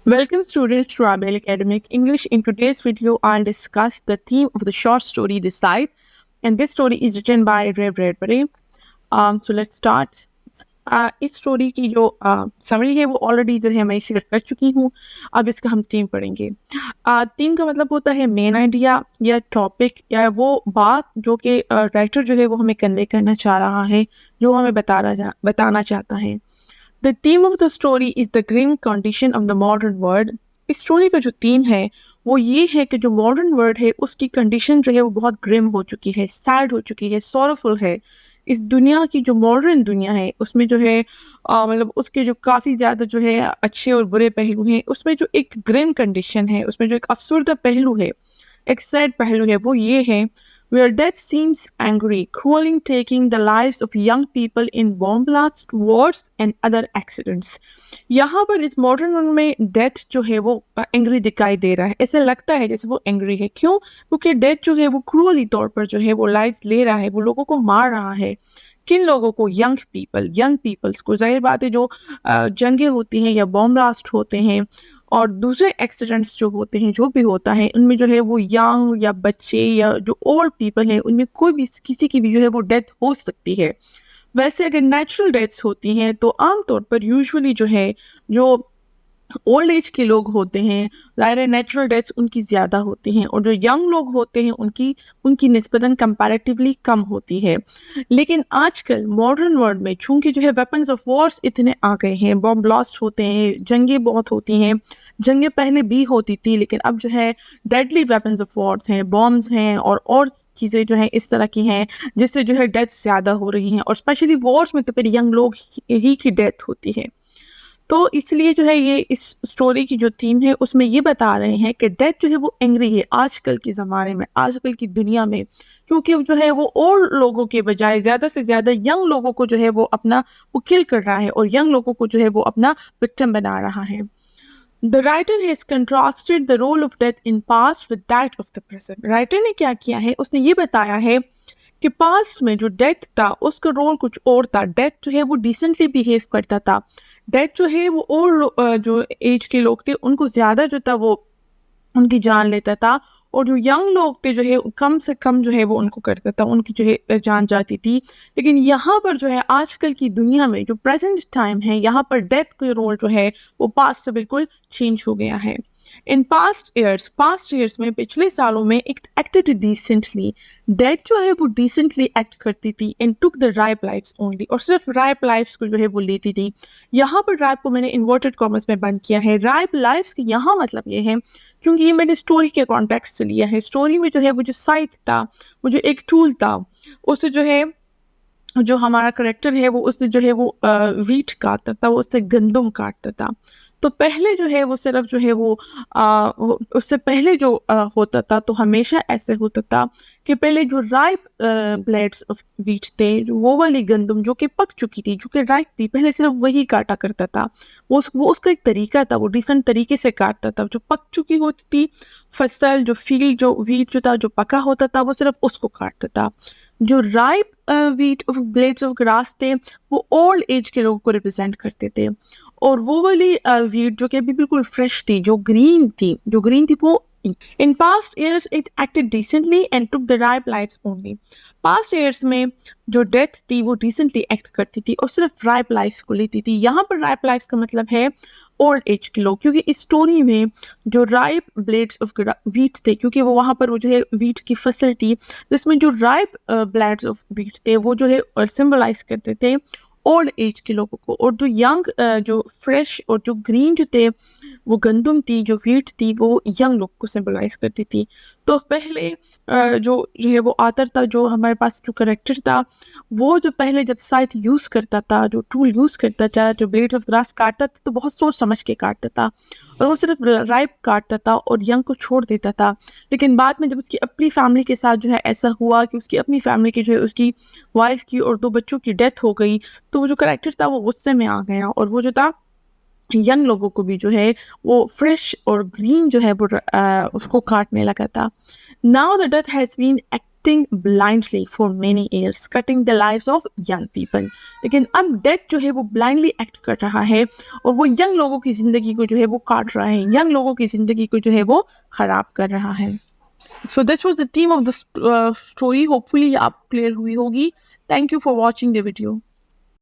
Welcome students to Abel Academic English. In today's video, I'll discuss the theme of the short story Decide, and this story is written by Ray Bradbury. So let's start. इस story की जो summary है वो already जो है मैं share कर चुकी हूँ. अब इसका हम थीम पढ़ेंगे. थीम का मतलब होता है मेन आइडिया या टॉपिक या वो बात जो कि राइटर जो है वो हमें कन्वे करना चाह रहा है, जो हमें बताना चाहता है. The theme of the story is the grim condition of the modern world. इस स्टोरी का जो थीम है वो ये है कि जो मॉडर्न वर्ल्ड है उसकी कंडीशन जो है वो बहुत ग्रिम हो चुकी है, सैड हो चुकी है, सॉरोफुल है. इस दुनिया की जो मॉडर्न दुनिया है उसमें जो है मतलब उसके जो काफ़ी ज़्यादा जो है अच्छे और बुरे पहलू हैं, उसमें जो एक ग्रिम कंडीशन है, उसमें जो एक अफसरदा पहलू है, एक सैड पहलू है, वो ये है where death seems angry, cruelly taking the lives of young people in bomb blasts, wars and other accidents. यहाँ पर इस मॉडर्न वर्ल्ड में डेथ जो है वो एंग्री दिखाई दे रहा है. ऐसा लगता है जैसे वो एंग्री है. क्यों? क्योंकि डेथ जो है वो क्रूअली तौर पर जो है वो लाइफ ले रहा है, वो लोगों को मार रहा है. किन लोगों को? यंग पीपल्स को. जाहिर बात है जो जंगें होती हैं या बॉम्ब ब्लास्ट होते हैं और दूसरे एक्सीडेंट्स जो होते हैं, जो भी होता है, उनमें जो है वो यंग या बच्चे या जो ओल्ड पीपल हैं, उनमें कोई भी किसी की भी जो है वो डेथ हो सकती है. वैसे अगर नेचुरल डेथ्स होती हैं तो आमतौर पर यूजुअली जो है जो ओल्ड एज के लोग होते हैं, ज़ाहिर है नेचुरल डेथ्स उनकी ज़्यादा होती हैं और जो यंग लोग होते हैं उनकी उनकी निस्बतन कंपैरेटिवली कम होती है. लेकिन आजकल मॉडर्न वर्ल्ड में चूंकि जो है वेपन्स ऑफ वॉर्स इतने आ गए हैं, बॉम्ब ब्लास्ट होते हैं, जंगें बहुत होती हैं. जंगें पहले भी होती थी लेकिन अब जो है डेडली वेपन्स ऑफ वॉर्स हैं, बॉम्ब्स हैं और चीज़ें जो हैं इस तरह की हैं जिससे जो है डेथ ज़्यादा हो रही हैं और स्पेशली वॉर्स में तो फिर यंग लोग ही की डेथ होती है. तो इसलिए जो है ये इस स्टोरी की जो थीम है उसमें ये बता रहे हैं कि डेथ जो है वो एंग्री है आजकल के ज़माने में, आजकल की दुनिया में, क्योंकि जो है वो ओल्ड लोगों के बजाय ज़्यादा से ज़्यादा यंग लोगों को जो है वो अपना वो किल कर रहा है और यंग लोगों को जो है वो अपना विक्टिम बना रहा है. The writer has contrasted the role of death in past with that of the present. Writer ने क्या किया है, उसने ये बताया है कि पास्ट में जो डेथ था उसका रोल कुछ और था. डेथ जो है वो डिसेंटली बिहेव करता था. डेथ जो है वो और जो एज के लोग थे उनको ज़्यादा जो था वो उनकी जान लेता था और जो यंग लोग थे जो है कम से कम जो है वो उनको करता था, उनकी जो है जान जाती थी. लेकिन यहाँ पर जो है आजकल की दुनिया में जो प्रेजेंट टाइम है यहाँ पर डेथ का रोल जो है वो पास्ट से बिल्कुल चेंज हो गया है. इन पास्ट ईयर्स में पिछले सालों में एक एक्टेड डिसेंटली. डेथ जो है वो डिसेंटली एक्ट करती थी and took the ripe lifes only, और सिर्फ राइप लाइफ्स को जो है वो लेती थी. यहाँ पर राइप को मैंने इन्वर्टेड कॉमर्स में बंद किया है. राइप लाइफ्स की यहाँ मतलब ये है क्योंकि ये मैंने स्टोरी के कॉन्टेक्स्ट से लिया है. स्टोरी में जो है वो जो साइट था, वो जो एक टूल था, उससे जो है जो हमारा करेक्टर है वो उससे जो है वो वीट काटता था, वो उससे गंदम काटता था. तो पहले जो है वो सिर्फ जो है वो उससे पहले जो होता था तो हमेशा ऐसे होता था कि पहले जो राइप ब्लेड्स ऑफ वीट थे, जो वो वाली गंदम जो कि पक चुकी थी, जो कि राइप थी, पहले सिर्फ वही काटा करता था. वो उसका एक तरीका था, वो डिसेंट तरीके से काटता था. जो पक चुकी होती थी फसल, जो फील्ड, जो वीट जो था, जो पका होता था, वो सिर्फ उसको काटता था. जो ripe wheat of blades of grass थे वो ओल्ड एज के लोगों को रिप्रेजेंट करते थे. और वो वाली वीट जो कि अभी बिल्कुल फ्रेश थी, जो ग्रीन थी वो in past years it acted decently and took the ripe lifes only. Past years में जो डेथ थी वो डिसेंटली एक्ट करती थी और सिर्फ राइप लाइफ्स को लेती थी. यहाँ पर राइप लाइफ्स का मतलब है ओल्ड एज के लोग, क्योंकि इस स्टोरी में जो राइप ब्लेड्स ऑफ वीट थे, क्योंकि वो वहाँ पर वो जो है वीट की फसल थी जिसमें जो राइप ब्लेड्स ऑफ वीट थे वो जो है सिंबलाइज करते थे ओल्ड एज के लोगों को. और जो यंग जो फ्रेश और जो ग्रीन जो थे वो गंदम थी, जो वीट थी, वो यंग लोग को सिंबलाइज करती थी. तो पहले जो है वो आतर था, जो हमारे पास जो करेक्टर था, वो जो पहले जब साइट यूज़ करता था, जो टूल यूज़ करता था, जो ब्लेड ऑफ ग्रास काटता था तो बहुत सोच समझ के काटता था और वो सिर्फ राइप काटता था और यंग को छोड़ देता था. लेकिन बाद में जब उसकी अपनी फैमिली के साथ जो है ऐसा हुआ कि उसकी अपनी फैमिली की जो है उसकी वाइफ की और 2 बच्चों की डेथ हो गई, तो वो जो कैरेक्टर था वो गुस्से में आ गया और वो जो था यंग लोगों को भी जो है वो फ्रेश और ग्रीन जो है वो उसको काटने लगा था. Now the death has been acting blindly for many years, cutting the lives of young people. लेकिन अब डेथ जो है वो blindly act कर रहा है और वो young लोगों की जिंदगी को जो है वो काट रहा है, young लोगों की जिंदगी को जो है वो खराब कर रहा है. So this was the theme of the story. Hopefully आप clear हुई होगी. Thank you for watching the video.